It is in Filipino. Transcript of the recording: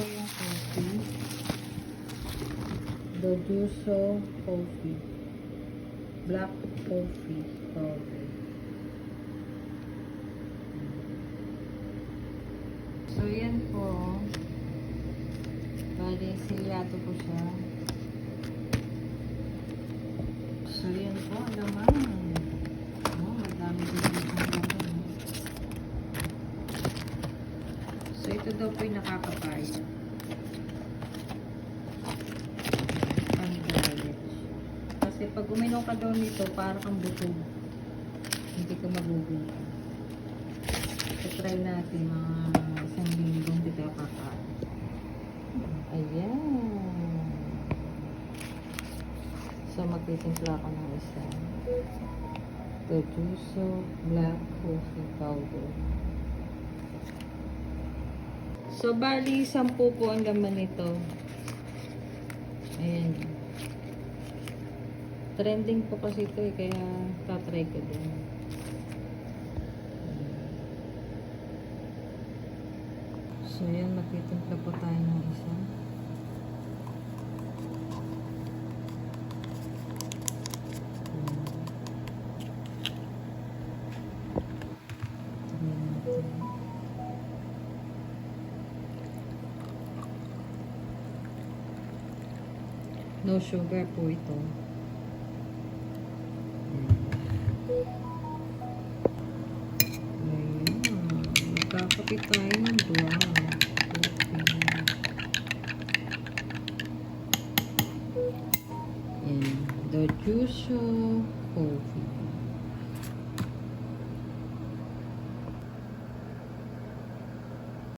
yung coffee. Dojuso coffee. Black coffee powder. So, yan po. Bali, silyado po siya. So, yan po. Ang laman. Oh, madami din dito ang laman. So, ito daw po yung nakakapaya. Kasi pag uminom ka daw nito, para kang butog. Hindi ka magugutom. So, try natin mga isang linggo hindi ka kakain. Ayan. So, magtitimpla ako ng isa. Dojuso black coffee powder. So, bali, 10 po ang laman nito. Ayan. Trending po kasi ito eh, kaya tatry ko din. So, yan, magtitimpla po tayo ng isa. No sugar po ito. Magkakapit tayo ng brown. Dojuso coffee.